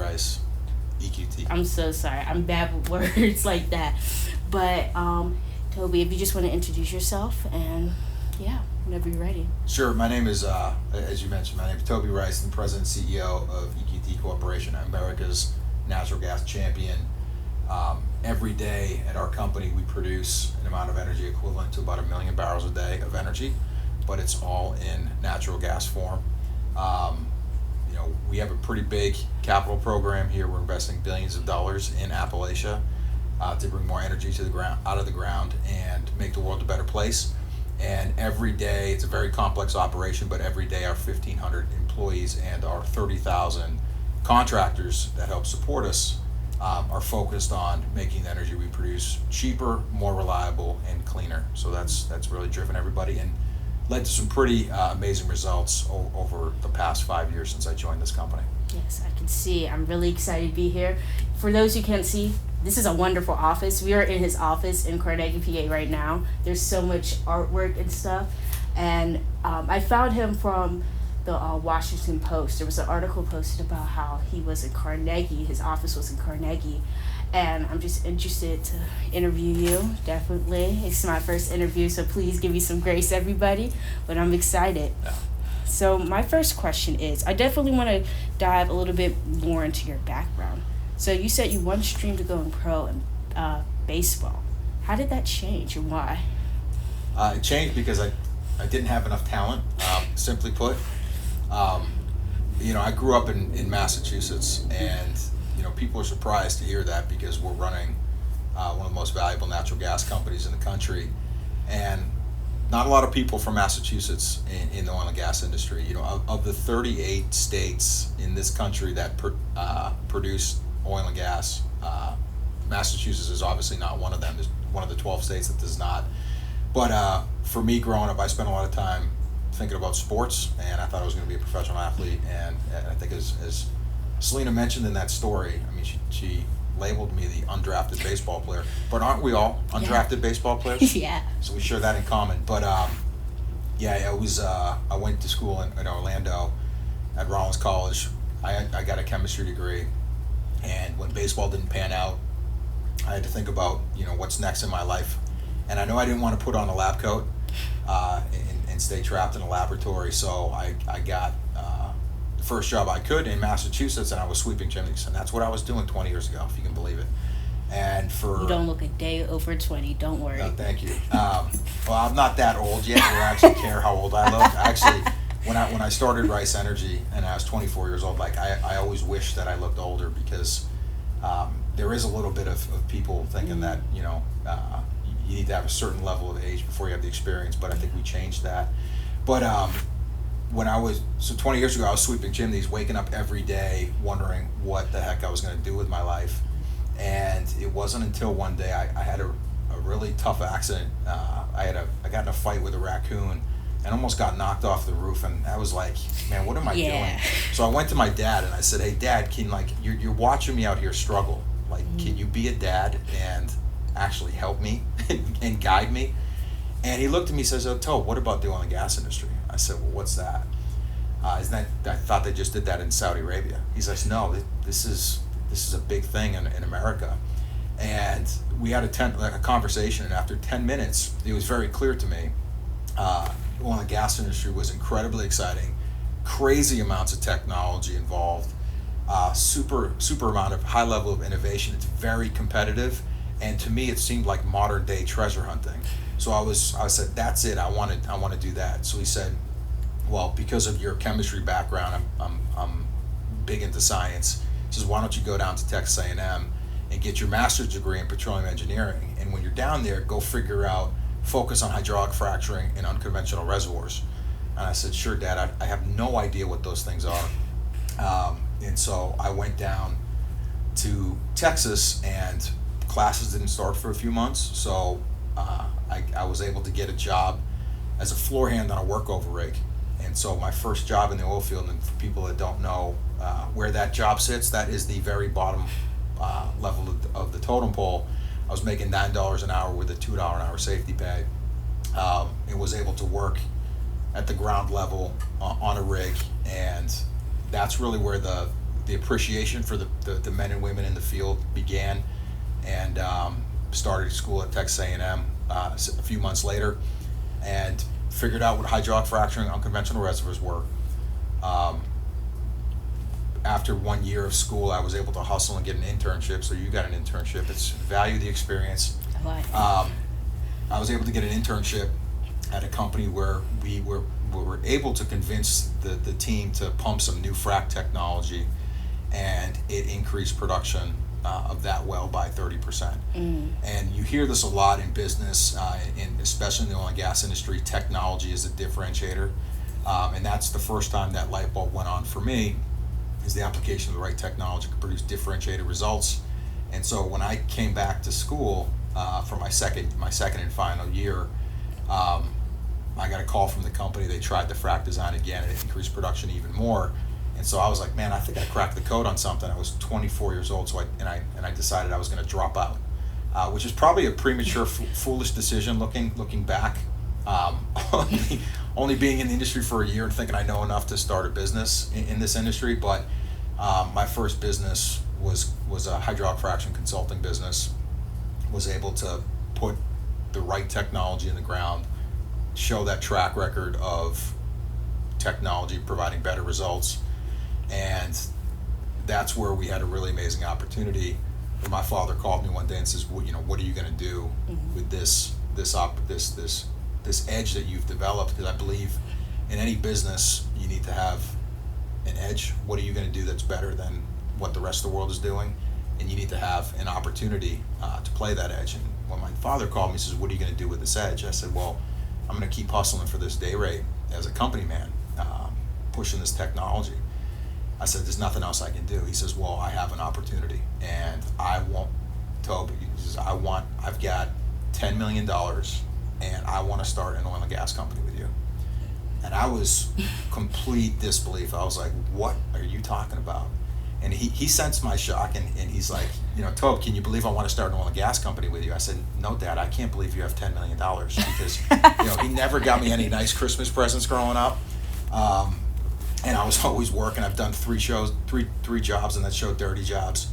Rice, EQT. I'm so sorry. I'm bad with words like that. But Toby, if you just want to introduce yourself and yeah, whenever you're ready. Sure. My name is, as you mentioned, my name is Toby Rice. I'm President and CEO of EQT Corporation, America's natural gas champion. Every day at our company, we produce an amount of energy equivalent to about 1 million barrels a day of energy, but it's all in natural gas form. We have a pretty big capital program here. We're investing billions of dollars in Appalachia to bring more energy to the ground, out of the ground, and make the world a better place. And every day, it's a very complex operation, but every day our 1,500 employees and our 30,000 contractors that help support us are focused on making the energy we produce cheaper, more reliable, and cleaner. So that's really driven everybody and led to some pretty amazing results over the past 5 years since I joined this company. Yes, I can see. I'm really excited to be here. For those who can't see, this is a wonderful office. We are in his office in Carnegie, PA right now. There's so much artwork and stuff. And I found him from the Washington Post. There was an article posted about how he was in Carnegie, his office was in Carnegie. And I'm just interested to interview you, definitely. It's my first interview, so please give me some grace, everybody. But I'm excited. Yeah. So my first question is, I definitely want to dive a little bit more into your background. So you said you once dreamed of going pro in baseball. How did that change and why? It changed because I didn't have enough talent, simply put. I grew up in Massachusetts, and people are surprised to hear that because we're running one of the most valuable natural gas companies in the country, and not a lot of people from Massachusetts in the oil and gas industry. Of the 38 states in this country that produce oil and gas, Massachusetts is obviously not one of them. It's one of the 12 states that does not. But for me growing up, I spent a lot of time thinking about sports, and I thought I was going to be a professional athlete. And I think as Selena mentioned in that story, I mean, she labeled me the undrafted baseball player. But aren't we all undrafted baseball players? Yeah. So we share that in common. But I went to school in Orlando at Rollins College. I got a chemistry degree, and when baseball didn't pan out, I had to think about what's next in my life. And I know I didn't want to put on a lab coat and stay trapped in a laboratory, so I got the first job I could in Massachusetts, and I was sweeping chimneys, and that's what I was doing 20 years ago, if you can believe it. And You don't look a day over 20, don't worry. No, thank you. Well, I'm not that old yet. You actually care how old I look. Actually, when I started Rice Energy and I was 24 years old, I always wish that I looked older because there is a little bit of people thinking that you need to have a certain level of age before you have the experience, but I think we changed that. But 20 years ago, I was sweeping chimneys, waking up every day wondering what the heck I was going to do with my life. And it wasn't until one day I had a really tough accident. I got in a fight with a raccoon and almost got knocked off the roof, and I was like, man, what am I doing? So I went to my dad and I said, hey Dad, you're watching me out here struggle. Can you be a dad and actually help me and guide me? And he looked at me and says, oh, Tobe, what about the oil and gas industry? I said, well, what's that? I thought they just did that in Saudi Arabia. He says, no, this is a big thing in America. And we had a conversation, and after 10 minutes, it was very clear to me, the oil and gas industry was incredibly exciting, crazy amounts of technology involved, super amount of high level of innovation. It's very competitive, and to me, it seemed like modern day treasure hunting. So I said, that's it. I want to do that. So he said, well, because of your chemistry background, I'm big into science. He says, why don't you go down to Texas A&M and get your master's degree in petroleum engineering? And when you're down there, go focus on hydraulic fracturing in unconventional reservoirs. And I said, sure, Dad, I have no idea what those things are. And so I went down to Texas, and classes didn't start for a few months. So I was able to get a job as a floor hand on a workover rig. And so my first job in the oil field, and for people that don't know where that job sits, that is the very bottom level of the totem pole. I was making $9 an hour with a $2 an hour safety pay. And was able to work at the ground level on a rig, and that's really where the the appreciation for the men and women in the field began, and started school at Texas A&M a few months later, and figured out what hydraulic fracturing unconventional reservoirs were. After 1 year of school, I was able to hustle and get an internship. So you got an internship. It's value the experience. I was able to get an internship at a company where we were able to convince the team to pump some new frac technology, and it increased production of that well by 30%. And you hear this a lot in business, especially in the oil and gas industry. Technology is a differentiator, and that's the first time that light bulb went on for me. Is the application of the right technology to produce differentiated results. And so when I came back to school for my second and final year, I got a call from the company. They tried the frac design again, and it increased production even more. And so I was like, man, I think I cracked the code on something. I was 24 years old, so I decided I was going to drop out, which is probably a premature, foolish decision looking back. Only being in the industry for a year and thinking I know enough to start a business in this industry. But my first business was a hydraulic fracturing consulting business. Was able to put the right technology in the ground, show that track record of technology providing better results, and that's where we had a really amazing opportunity. Where my father called me one day and says, "Well, what are you going to do with this edge that you've developed?" Because I believe in any business you need to have an edge. What are you going to do that's better than what the rest of the world is doing? And you need to have an opportunity to play that edge. And when my father called me and says, "What are you going to do with this edge?" I said, "Well, I'm going to keep hustling for this day rate as a company man, pushing this technology." I said, "There's nothing else I can do." He says, "Well, I have an opportunity, and I want Toby." He says, "I've got $10 million, and I want to start an oil and gas company with you." And I was complete disbelief. I was like, "What are you talking about?" And he sensed my shock, and he's like, "Tobe, can you believe I want to start an oil and gas company with you?" I said, "No, Dad, I can't believe you have $10 million because he never got me any nice Christmas presents growing up. And I was always working. I've done three jobs, and that show Dirty Jobs.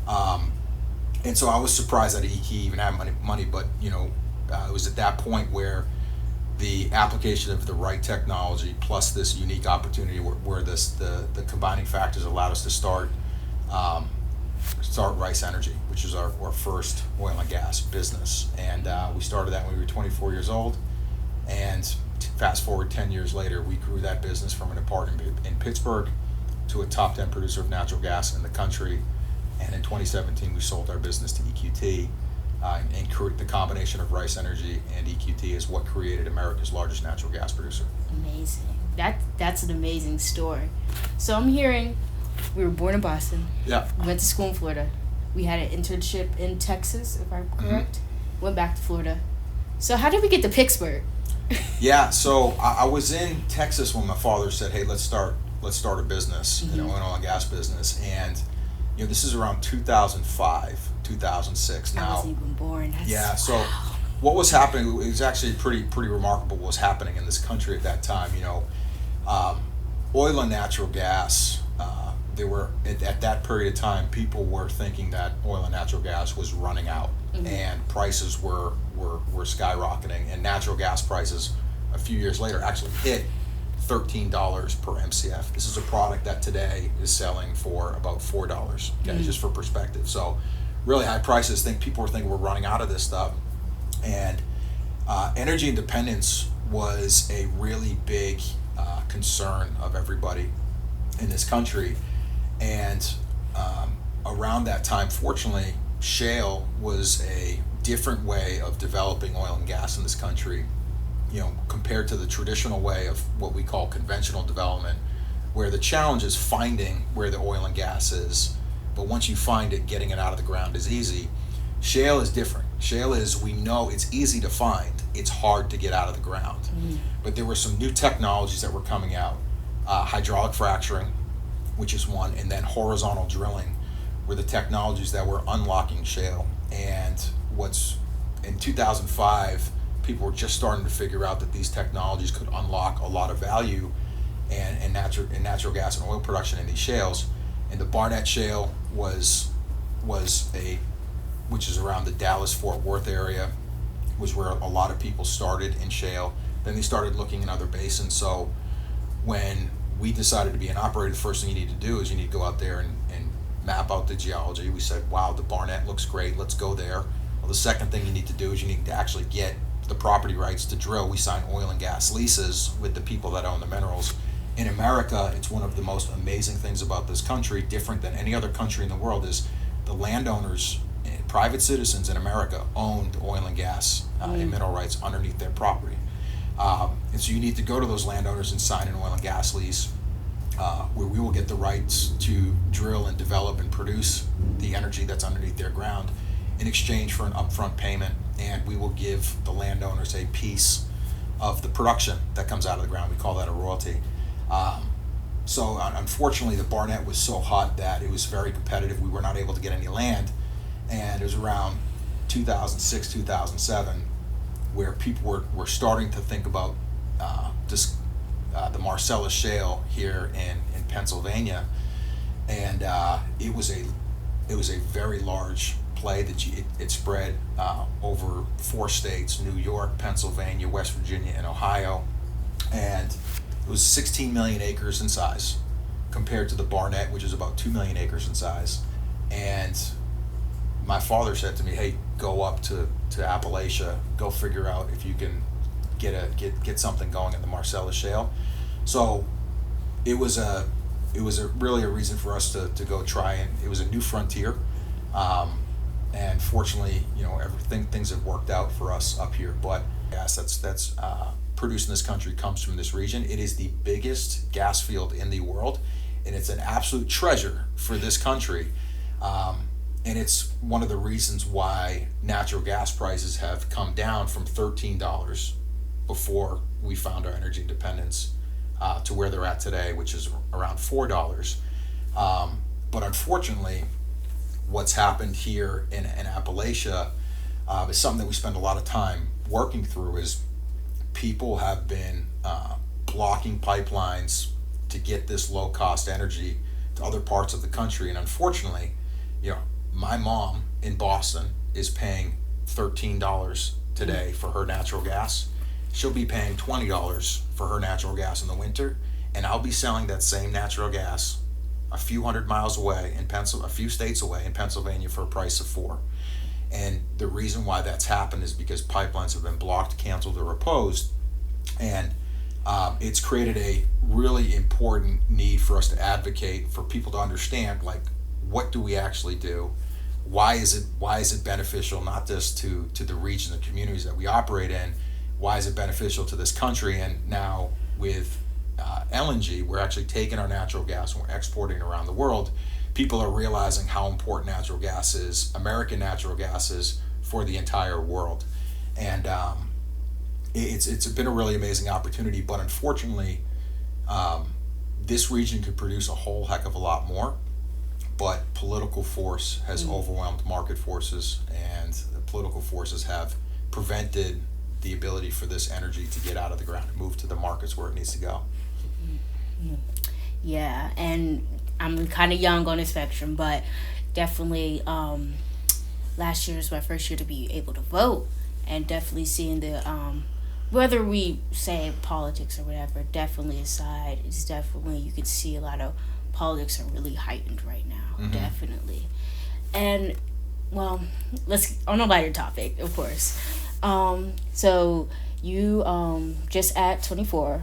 And so I was surprised that he even had money, but it was at that point where the application of the right technology plus this unique opportunity where the combining factors allowed us to start Rice Energy, which is our first oil and gas business. And we started that when we were 24 years old. And fast forward 10 years later, we grew that business from an apartment in Pittsburgh to a top 10 producer of natural gas in the country. And in 2017, we sold our business to EQT. And the combination of Rice Energy and EQT is what created America's largest natural gas producer. Amazing. That's an amazing story. So I'm hearing we were born in Boston. Yeah. We went to school in Florida. We had an internship in Texas, if I'm correct. Mm-hmm. Went back to Florida. So how did we get to Pittsburgh? Yeah, so I was in Texas when my father said, "Hey, let's start a business, an oil and gas business." And this is around 2005, 2006 now. I wasn't even born. Yeah, so what was happening, it was actually pretty remarkable what was happening in this country at that time. Oil and natural gas, they were, at that period of time, people were thinking that oil and natural gas was running out, and prices were skyrocketing, and natural gas prices a few years later actually hit $13 per MCF. This is a product that today is selling for about $4, okay, just for perspective. So really high prices. People were thinking we're running out of this stuff. And energy independence was a really big concern of everybody in this country. And around that time, fortunately, shale was a different way of developing oil and gas in this country, compared to the traditional way of what we call conventional development, where the challenge is finding where the oil and gas is, but once you find it, getting it out of the ground is easy. Shale is different. Shale is, we know it's easy to find, it's hard to get out of the ground. But there were some new technologies that were coming out. Hydraulic fracturing, which is one, and then horizontal drilling were the technologies that were unlocking shale. And in 2005, people were just starting to figure out that these technologies could unlock a lot of value in natural gas and oil production in these shales. And the Barnett Shale was which is around the Dallas-Fort Worth area, was where a lot of people started in shale. Then they started looking in other basins. So when we decided to be an operator, the first thing you need to do is you need to go out there and map out the geology. We said, wow, the Barnett looks great, let's go there. Well, the second thing you need to do is you need to actually get the property rights to drill. We sign oil and gas leases with the people that own the minerals. In America, it's one of the most amazing things about this country, different than any other country in the world, is the landowners, private citizens in America owned oil and gas and mineral rights underneath their property. And so you need to go to those landowners and sign an oil and gas lease where we will get the rights to drill and develop and produce the energy that's underneath their ground in exchange for an upfront payment, and we will give the landowners a piece of the production that comes out of the ground. We call that a royalty. So unfortunately, the Barnett was so hot that it was very competitive. We were not able to get any land, and it was around 2006, 2007 where people were starting to think about the Marcellus Shale here in Pennsylvania, and it was a very large play that it spread over 4 states: New York, Pennsylvania, West Virginia, and Ohio, and it was 16 million acres in size compared to the Barnett, which is about 2 million acres in size. And my father said to me, "Hey, go up to Appalachia, go figure out if you can get something going in the Marcellus Shale." So it was really a reason for us to go try, and it was a new frontier. And fortunately, things have worked out for us up here. But gas that's produced in this country comes from this region. It is the biggest gas field in the world, and it's an absolute treasure for this country. And it's one of the reasons why natural gas prices have come down from $13 before we found our energy independence to where they're at today, which is around $4. But unfortunately, what's happened here in Appalachia is something that we spend a lot of time working through. Is people have been blocking pipelines to get this low-cost energy to other parts of the country, and unfortunately, my mom in Boston is paying $13 today for her natural gas. She'll be paying $20 for her natural gas in the winter, and I'll be selling that same natural gas a few hundred miles away a few states away in Pennsylvania for a price of $4. And the reason why that's happened is because pipelines have been blocked, canceled, or opposed, and it's created a really important need for us to advocate for people to understand, like, what do we actually do? Why is it beneficial, not just to the region, the communities that we operate in? Why is it beneficial to this country? And now with LNG, we're actually taking our natural gas and we're exporting it around the world. People are realizing how important natural gas is, American natural gas is, for the entire world. And it's been a really amazing opportunity, but unfortunately, this region could produce a whole heck of a lot more. But political force has overwhelmed market forces, and the political forces have prevented the ability for this energy to get out of the ground and move to the markets where it needs to go. Yeah, and I'm kind of young on the spectrum, but definitely last year was my first year to be able to vote, and definitely seeing the whether we say politics or whatever, definitely aside, it's definitely, you could see a lot of politics are really heightened right now. Definitely. And well, let's on a lighter topic, of course. So you just at 24,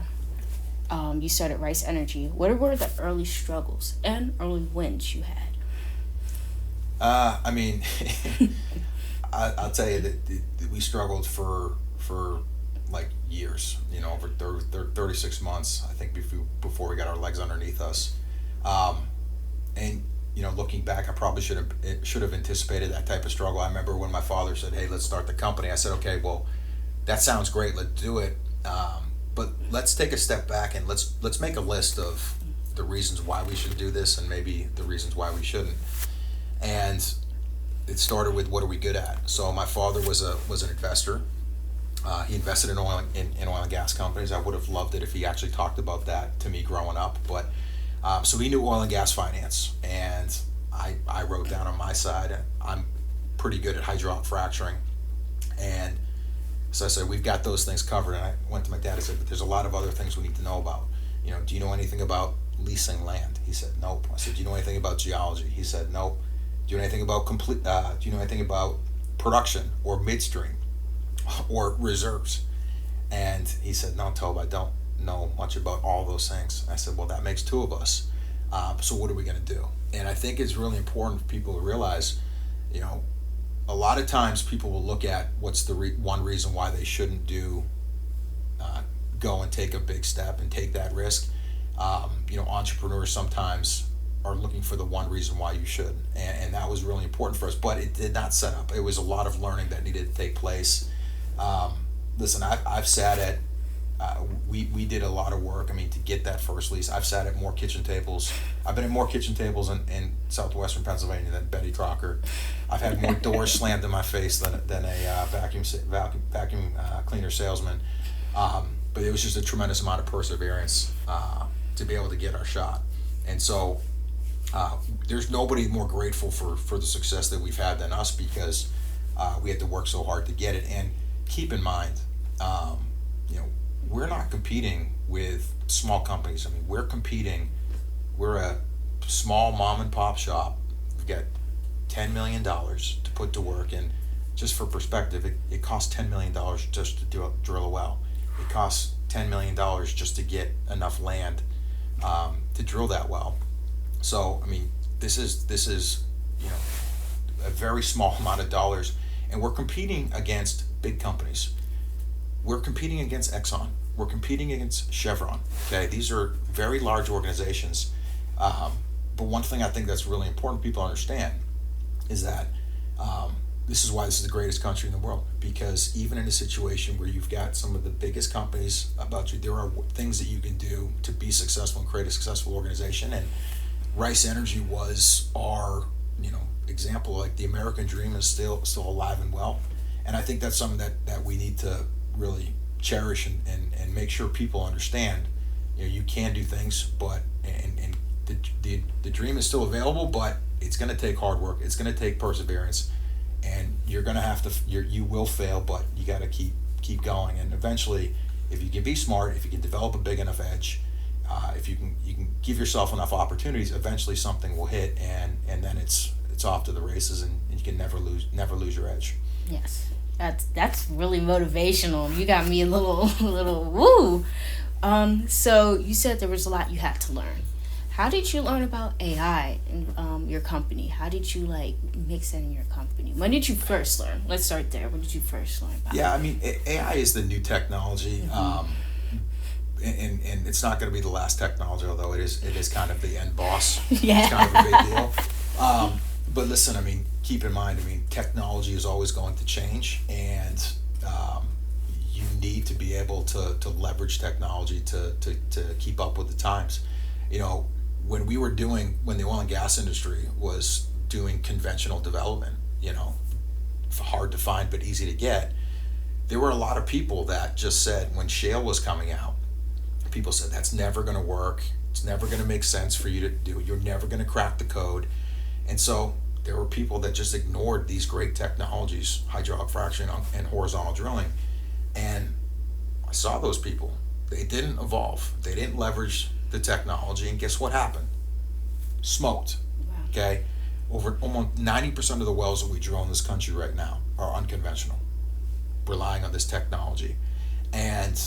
you started Rice Energy. What were the early struggles and early wins you had? I mean, I'll tell you that we struggled for like years, over 36 months, I think, before we got our legs underneath us. And looking back, I probably should have anticipated that type of struggle. I remember when my father said, "Hey, let's start the company." I said, "Okay, well, that sounds great. Let's do it. But let's take a step back and let's make a list of the reasons why we should do this and maybe the reasons why we shouldn't." And it started with, what are we good at? So my father was an investor. He invested in oil and gas companies. I would have loved it if he actually talked about that to me growing up, but So he knew oil and gas finance, and I wrote down on my side, I'm pretty good at hydraulic fracturing. And so I said, we've got those things covered. And I went to my dad and said, but there's a lot of other things we need to know about. Do you know anything about leasing land? He said, nope. I said, do you know anything about geology? He said, nope. Do you know anything about do you know anything about production or midstream or reserves? And he said, no, Tobe, I don't know much about all those things. I said, well, that makes two of us. So what are we going to do? And I think it's really important for people to realize, a lot of times people will look at what's the one reason why they shouldn't go and take a big step and take that risk. Entrepreneurs sometimes are looking for the one reason why you should, and that was really important for us. But it did not set up. It was a lot of learning that needed to take place. Listen, I've sat at. We did a lot of work. To get that first lease, I've sat at more kitchen tables. I've been at more kitchen tables in southwestern Pennsylvania than Betty Crocker. I've had more doors slammed in my face than a vacuum cleaner salesman. But it was just a tremendous amount of perseverance to be able to get our shot. And so there's nobody more grateful for the success that we've had than us, because we had to work so hard to get it. And keep in mind, we're not competing with small companies. We're a small mom and pop shop. We've got $10 million to put to work. And just for perspective, it costs $10 million just to drill a well. It costs $10 million just to get enough land to drill that well. So, this is a very small amount of dollars, and we're competing against big companies. We're competing against Exxon. We're competing against Chevron. Okay, these are very large organizations. But one thing I think that's really important people understand is that this is why this is the greatest country in the world. Because even in a situation where you've got some of the biggest companies about you, there are things that you can do to be successful and create a successful organization. And Rice Energy was our example. Like, the American dream is still alive and well. And I think that's something that we need to really cherish and make sure people understand. You can do things, but and the dream is still available, but it's going to take hard work. It's going to take perseverance, and you're going to have to. You will fail, but you got to keep going. And eventually, if you can be smart, if you can develop a big enough edge, if you can give yourself enough opportunities, eventually something will hit, and then it's off to the races, and you can never lose your edge. Yes. That's really motivational. You got me a little woo. So you said there was a lot you had to learn. How did you learn about AI in your company? How did you mix that in your company? When did you first learn? Let's start there. When did you first learn about it? Yeah, AI is the new technology. Mm-hmm. And it's not going to be the last technology, although it is kind of the end boss. Yeah. It's kind of a big deal. But listen, keep in mind, technology is always going to change, and you need to be able to leverage technology to keep up with the times. When the oil and gas industry was doing conventional development, hard to find but easy to get, there were a lot of people that just said, when shale was coming out, people said, that's never going to work. It's never going to make sense for you to do. You're never going to crack the code. And so there were people that just ignored these great technologies, hydraulic fracturing and horizontal drilling. And I saw those people. They didn't evolve. They didn't leverage the technology. And guess what happened? Smoked. Wow. Okay? Over almost 90% of the wells that we drill in this country right now are unconventional, relying on this technology. And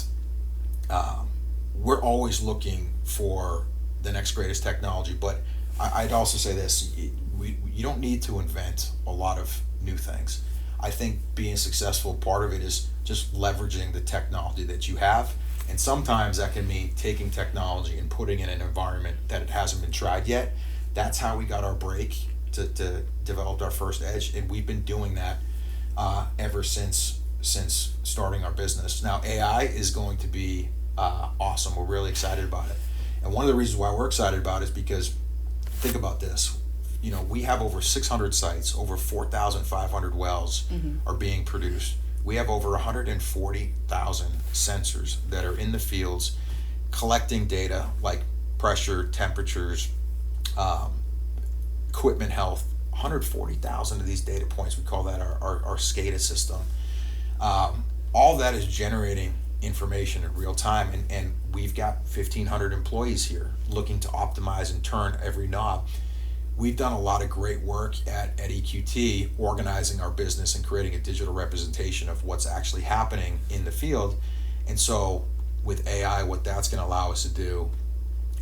we're always looking for the next greatest technology. But I'd also say this, you don't need to invent a lot of new things. I think being successful, part of it is just leveraging the technology that you have. And sometimes that can mean taking technology and putting it in an environment that it hasn't been tried yet. That's how we got our break to develop our first edge. And we've been doing that ever since starting our business. Now, AI is going to be awesome. We're really excited about it. And one of the reasons why we're excited about it is because, think about this. We have over 600 sites, over 4,500 wells are being produced. We have over 140,000 sensors that are in the fields collecting data like pressure, temperatures, equipment health, 140,000 of these data points. We call that our SCADA system. All that is generating information in real time, and we've got 1,500 employees here looking to optimize and turn every knob. We've done a lot of great work at EQT organizing our business and creating a digital representation of what's actually happening in the field. And so with AI, what that's going to allow us to do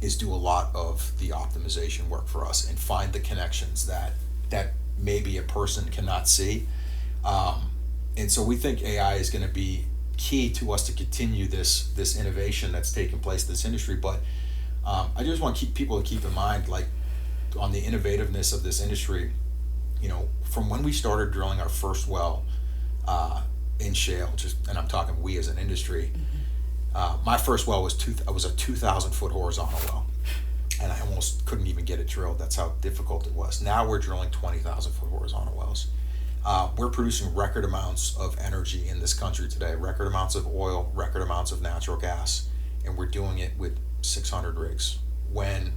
is do a lot of the optimization work for us and find the connections that maybe a person cannot see. And so we think AI is going to be key to us to continue this innovation that's taking place in this industry. But I just want people to keep in mind, like, on the innovativeness of this industry, from when we started drilling our first well in shale, and I'm talking we as an industry, my first well was a 2,000 foot horizontal well, and I almost couldn't even get it drilled. That's how difficult it was. Now we're drilling 20,000 foot horizontal wells. We're producing record amounts of energy in this country today, record amounts of oil, record amounts of natural gas, and we're doing it with 600 rigs. When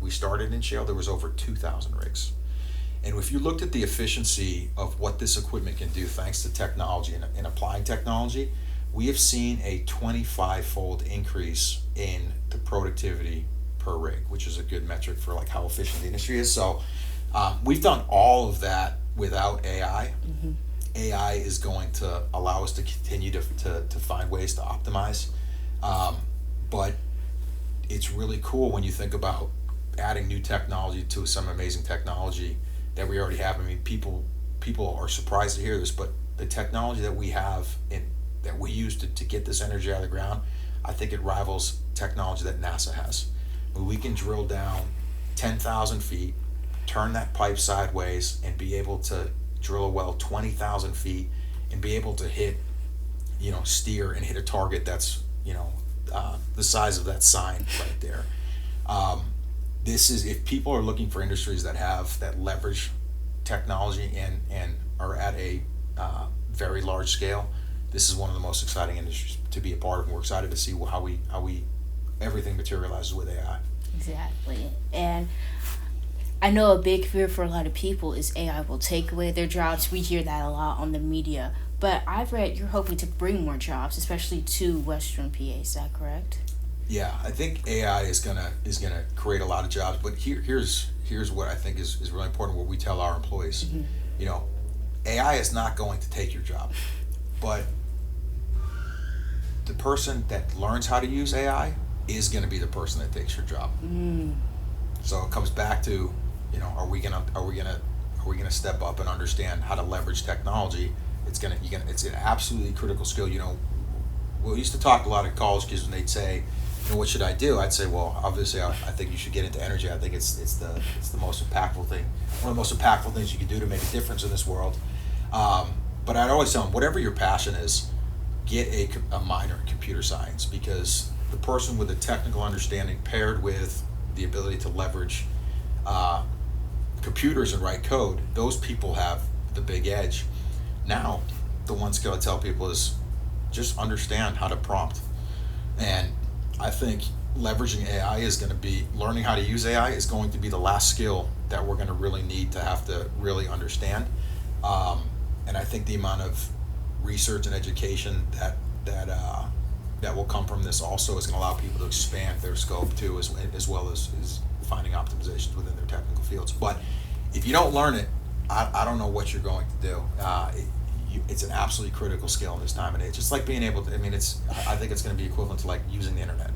we started in shale, there was over 2,000 rigs. And if you looked at the efficiency of what this equipment can do thanks to technology and applying technology, we have seen a 25-fold increase in the productivity per rig, which is a good metric for like how efficient the industry is. So we've done all of that without AI. AI is going to allow us to continue to find ways to optimize. But it's really cool when you think about adding new technology to some amazing technology that we already have. I mean, people are surprised to hear this, but the technology that we have and that we use to get this energy out of the ground, I think it rivals technology that NASA has. We can drill down 10,000 feet, turn that pipe sideways, and be able to drill a well 20,000 feet and be able to hit, steer and hit a target that's, the size of that sign right there. This is, if people are looking for industries that leverage technology and are at a very large scale, this is one of the most exciting industries to be a part of, and we're excited to see how we everything materializes with AI. Exactly. And I know a big fear for a lot of people is AI will take away their jobs. We hear that a lot on the media. But I've read you're hoping to bring more jobs, especially to Western PA. Is that correct? Yeah, I think AI is gonna create a lot of jobs. But here's what I think is really important. What we tell our employees, AI is not going to take your job, but the person that learns how to use AI is going to be the person that takes your job. So it comes back to, are we gonna step up and understand how to leverage technology? It's an absolutely critical skill. We used to talk a lot of college kids when they'd say, what should I do? I'd say, well, obviously, I think you should get into energy. I think it's the most impactful thing, one of the most impactful things you can do to make a difference in this world. But I'd always tell them, whatever your passion is, get a minor in computer science, because the person with a technical understanding paired with the ability to leverage computers and write code, those people have the big edge. Now, the one skill I tell people is just understand how to prompt. And I think leveraging AI is going to be, learning how to use AI is going to be the last skill that we're going to really need to have to really understand. And I think the amount of research and education that will come from this also is going to allow people to expand their scope too, as well as finding optimizations within their technical fields. But if you don't learn it, I don't know what you're going to do. It's an absolutely critical skill in this time and age. It's like being able to, I think it's going to be equivalent to like using the internet,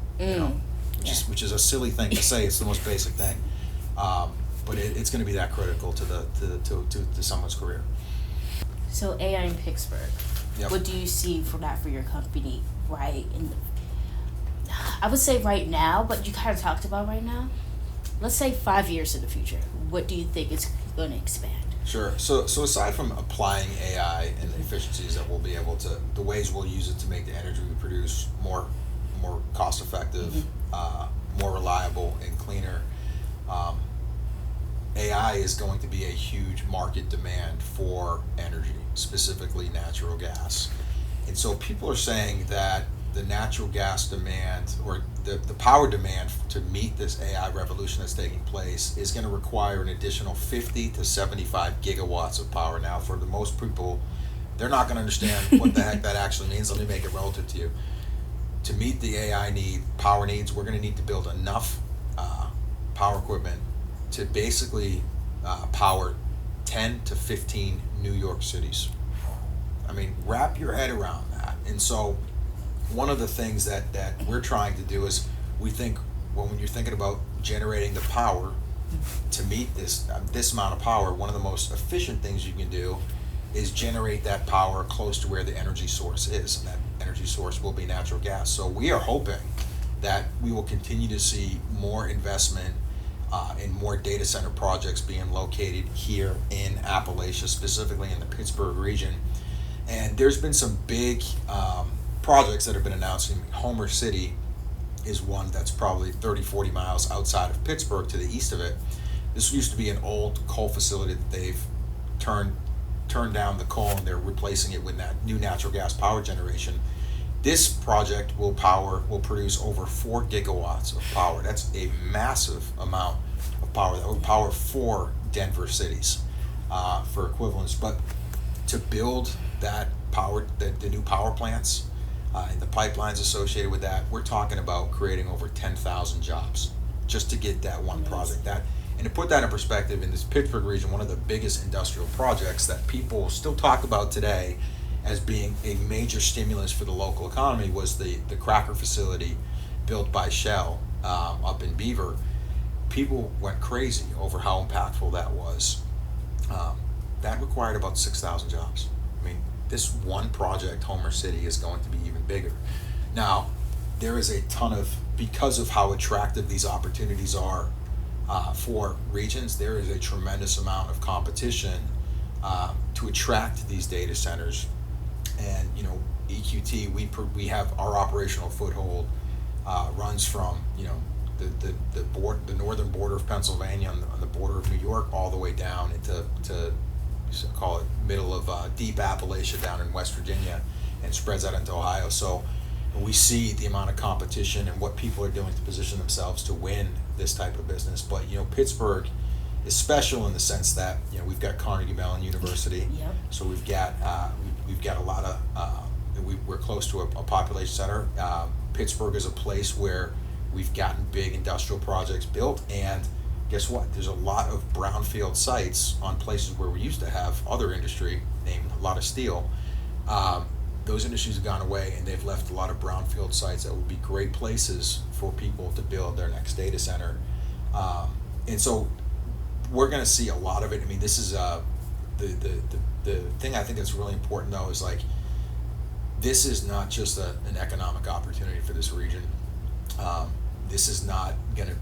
which is a silly thing to say. It's the most basic thing. But it's going to be that critical to someone's career. So AI in Pittsburgh, Yep. What do you see for your company I would say right now, but you kind of talked about right now. Let's say 5 years in the future, what do you think it's going to expand? Sure. So aside from applying AI and the efficiencies that we'll be able to, the ways we'll use it to make the energy we produce more cost effective, more reliable and cleaner, AI is going to be a huge market demand for energy, specifically natural gas. And so people are saying that the natural gas demand, or the power demand to meet this AI revolution that's taking place, is going to require an additional 50 to 75 gigawatts of power. Now, for the most people, they're not going to understand what the heck that actually means. Let me make it relative to you. To meet the AI power needs, we're going to need to build enough power equipment to basically power 10 to 15 New York cities. I mean, wrap your head around that. And so one of the things that we're trying to do is, we think, when you're thinking about generating the power to meet this amount of power, one of the most efficient things you can do is generate that power close to where the energy source is, and that energy source will be natural gas. So we are hoping that we will continue to see more investment in more data center projects being located here in Appalachia, specifically in the Pittsburgh region. And there's been some big projects that have been announced. Homer City is one that's probably 30, 40 miles outside of Pittsburgh to the east of it. This used to be an old coal facility that they've turned down the coal, and they're replacing it with that new natural gas power generation. This project will produce over 4 gigawatts of power. That's a massive amount of power. That would power 4 Denver cities for equivalence. But to build that power, the new power plants and the pipelines associated with that, we're talking about creating over 10,000 jobs just to get that one project. And to put that in perspective, in this Pittsburgh region, one of the biggest industrial projects that people still talk about today as being a major stimulus for the local economy was the cracker facility built by Shell up in Beaver. People went crazy over how impactful that was. That required about 6,000 jobs. I mean, this one project, Homer City, is going to be even bigger. Now, there is a ton of, because of how attractive these opportunities are for regions, there is a tremendous amount of competition to attract these data centers. And EQT, we have our operational foothold runs from the northern border of Pennsylvania on the border of New York all the way down into call it middle of deep Appalachia down in West Virginia, and spreads out into Ohio. So we see the amount of competition and what people are doing to position themselves to win this type of business. But Pittsburgh is special in the sense that we've got Carnegie Mellon University. Yep. So we've got a lot of we're close to a population center. Pittsburgh is a place where we've gotten big industrial projects built, and guess what? There's a lot of brownfield sites on places where we used to have other industry, named a lot of steel. Those industries have gone away, and they've left a lot of brownfield sites that would be great places for people to build their next data center. And so we're going to see a lot of it. I mean, this is the thing I think that's really important, though, is like, this is not just an economic opportunity for this region. This is not going to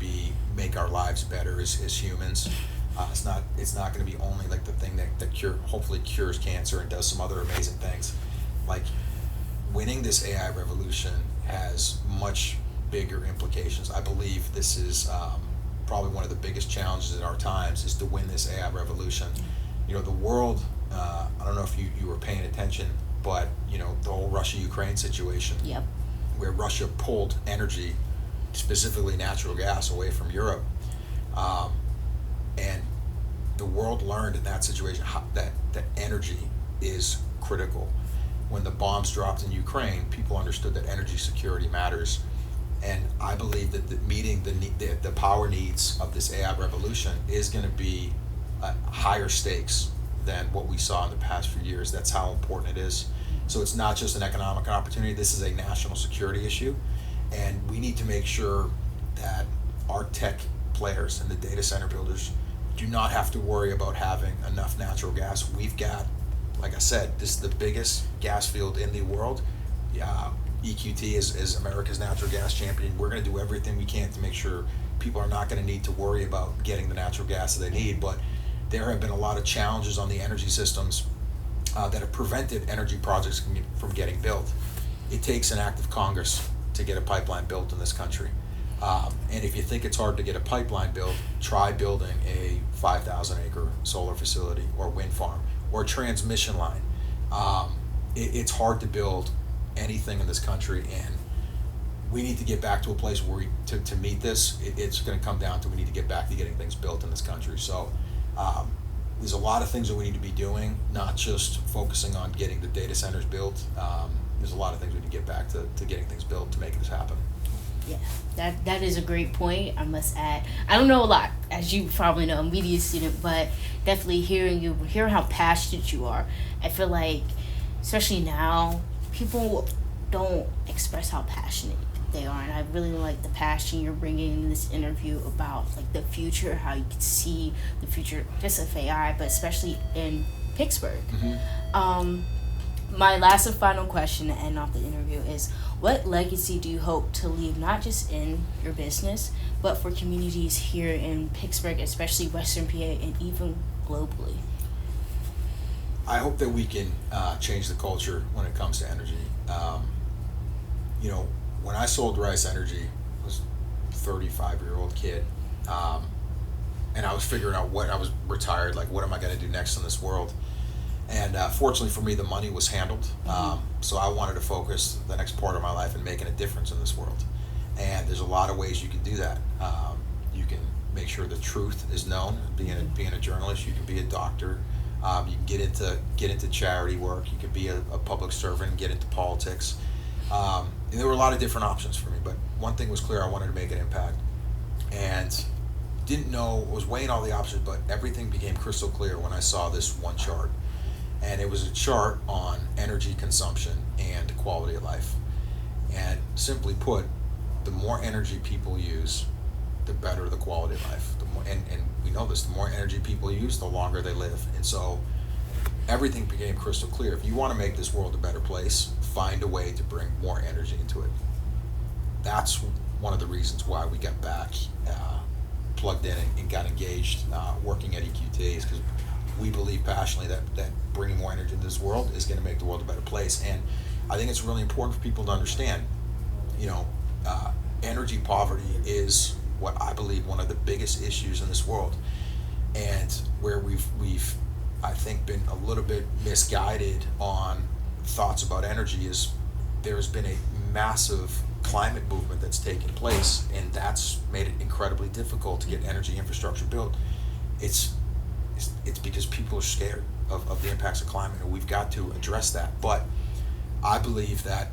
make our lives better as humans. It's not going to be only like the thing that hopefully cures cancer and does some other amazing things. Like, winning this AI revolution has much bigger implications. I believe this is probably one of the biggest challenges in our times, is to win this AI revolution. The world, I don't know if you were paying attention, but the whole Russia-Ukraine situation. Yep. Where Russia pulled energy, specifically natural gas, away from Europe. And the world learned in that situation that energy is critical. When the bombs dropped in Ukraine, people understood that energy security matters. And I believe that meeting the power needs of this AI revolution is going to be higher stakes than what we saw in the past few years. That's how important it is. So it's not just an economic opportunity. This is a national security issue. And we need to make sure that our tech players and the data center builders do not have to worry about having enough natural gas. We've got, like I said, this is the biggest gas field in the world. EQT is America's natural gas champion. We're going to do everything we can to make sure people are not going to need to worry about getting the natural gas that they need. But there have been a lot of challenges on the energy systems that have prevented energy projects from getting built. It takes an act of Congress to get a pipeline built in this country. And if you think it's hard to get a pipeline built, try building a 5,000 acre solar facility or wind farm or transmission line. It's hard to build anything in this country, and we need to get back to a place where to meet this, it's going to come down to we need to get back to getting things built in this country. So there's a lot of things that we need to be doing, not just focusing on getting the data centers built. There's a lot of things we need to get back to getting things built to make this happen. Yeah, that is a great point. I must add, I don't know a lot, as you probably know, I'm a media student, but definitely hearing how passionate you are, I feel like, especially now, people don't express how passionate they are, and I really like the passion you're bringing in this interview about like the future, how you can see the future just of AI, but especially in Pittsburgh. Mm-hmm. My last and final question to end off the interview is, what legacy do you hope to leave, not just in your business, but for communities here in Pittsburgh, especially Western PA, and even globally? I hope that we can change the culture when it comes to energy. When I sold Rice Energy, I was a 35-year-old kid, and I was figuring out I was retired, like what am I going to do next in this world? And fortunately for me, the money was handled. So I wanted to focus the next part of my life in making a difference in this world. And there's a lot of ways you can do that. You can make sure the truth is known. Being a journalist, you can be a doctor. You can get into charity work. You can be a public servant and get into politics. And there were a lot of different options for me, but one thing was clear: I wanted to make an impact. And didn't know, was weighing all the options, but everything became crystal clear when I saw this one chart. And it was a chart on energy consumption and quality of life. And simply put, the more energy people use, the better the quality of life. And we know this, the more energy people use, the longer they live. And so everything became crystal clear. If you want to make this world a better place, find a way to bring more energy into it. That's one of the reasons why we got back plugged in and got engaged working at EQT, is because we believe passionately that bringing more energy into this world is going to make the world a better place. And I think it's really important for people to understand, energy poverty is what I believe one of the biggest issues in this world, and where we've I think been a little bit misguided on thoughts about energy is there's been a massive climate movement that's taken place, and that's made it incredibly difficult to get energy infrastructure built. It's because people are scared of the impacts of climate, and we've got to address that. But I believe that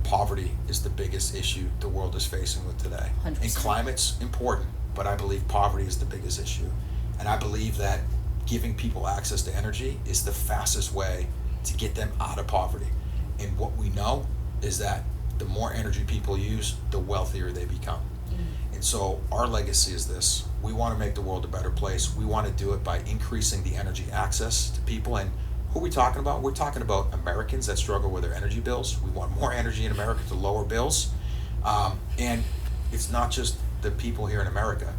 poverty is the biggest issue the world is facing with today. 100%. And climate's important, but I believe poverty is the biggest issue. And I believe that giving people access to energy is the fastest way to get them out of poverty. And what we know is that the more energy people use, the wealthier they become. And so our legacy is this: we want to make the world a better place. We want to do it by increasing the energy access to people. And who are we talking about? We're talking about Americans that struggle with their energy bills. We want more energy in America to lower bills. And it's not just the people here in America.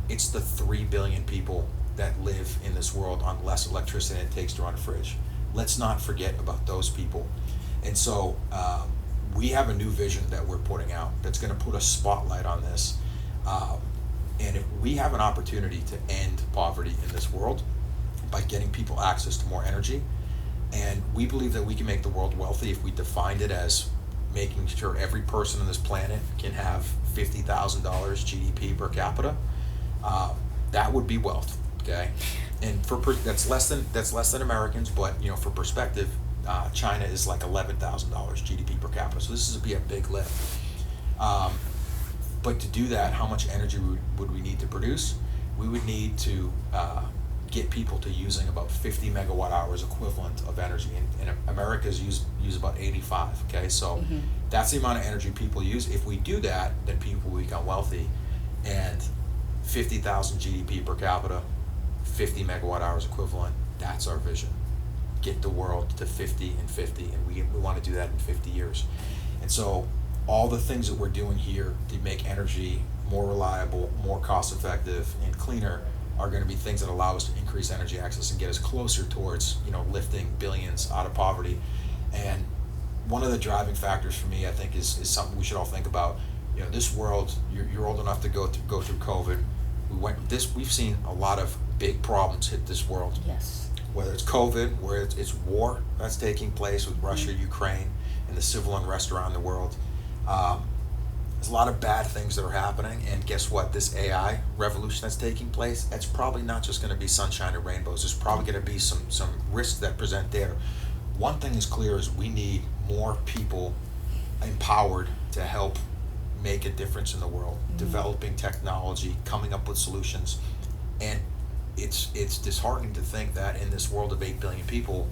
It's the 3 billion people that live in this world on less electricity than it takes to run a fridge. Let's not forget about those people. And so we have a new vision that we're putting out that's going to put a spotlight on this. And if we have an opportunity to end poverty in this world by getting people access to more energy, and we believe that we can make the world wealthy if we defined it as making sure every person on this planet can have $50,000 GDP per capita, that would be wealth. Okay, and that's less than Americans, but for perspective, China is like $11,000 GDP per capita. So this would be a big lift. But to do that, how much energy would we need to produce? We would need to get people to using about 50 megawatt hours equivalent of energy, and America's use about 85. Okay, so that's the amount of energy people use. If we do that, then people will become wealthy, and 50,000 GDP per capita, 50 megawatt hours equivalent. That's our vision. Get the world to 50 and 50, and we want to do that in 50 years. And so all the things that we're doing here to make energy more reliable, more cost effective, and cleaner are going to be things that allow us to increase energy access and get us closer towards lifting billions out of poverty. And one of the driving factors for me, I think, is something we should all think about. This world, you're old enough to go through COVID. We've seen a lot of big problems hit this world. Yes. Whether it's COVID, where it's war that's taking place with Russia, Ukraine, and the civil unrest around the world. There's a lot of bad things that are happening, and guess what? This AI revolution that's taking place, it's probably not just going to be sunshine and rainbows. There's probably going to be some risks that present there. One thing is clear is we need more people empowered to help make a difference in the world, developing technology, coming up with solutions. And it's disheartening to think that in this world of 8 billion people,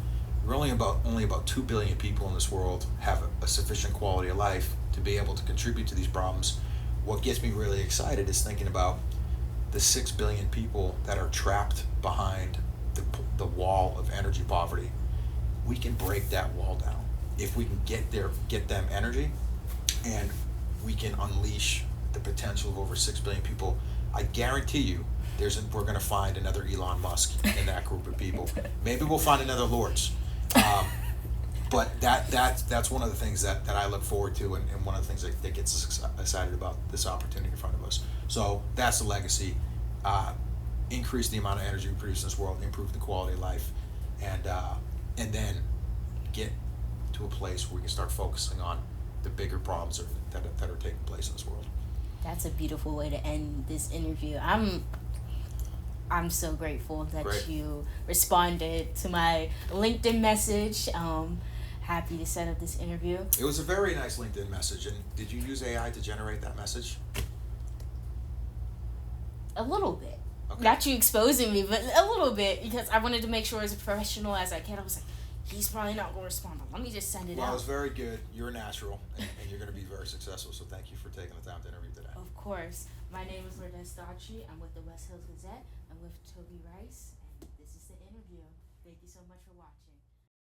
only about 2 billion people in this world have a sufficient quality of life to be able to contribute to these problems. What gets me really excited is thinking about the 6 billion people that are trapped behind the wall of energy poverty. We can break that wall down if we can get them energy, and we can unleash the potential of over 6 billion people. I guarantee you, we're going to find another Elon Musk in that group of people. Maybe we'll find another Lords. But that's one of the things that I look forward to, and one of the things that gets us excited about this opportunity in front of us. So that's the legacy. Increase the amount of energy we produce in this world, improve the quality of life, and then get to a place where we can start focusing on the bigger problems that are taking place in this world. That's a beautiful way to end this interview. I'm so grateful that you responded to my LinkedIn message. Happy to set up this interview. It was a very nice LinkedIn message. And did you use AI to generate that message? A little bit. Okay. Not you exposing me, but a little bit, because I wanted to make sure as professional as I can. I was like, he's probably not going to respond, but let me just send it out. Well, it was very good. You're a natural, and you're going to be very successful. So thank you for taking the time to interview today. Of course. My name is Lourdes Dachi. I'm with the West Hills Gazette. I'm with Toby Rice, and this is the interview. Thank you so much for watching.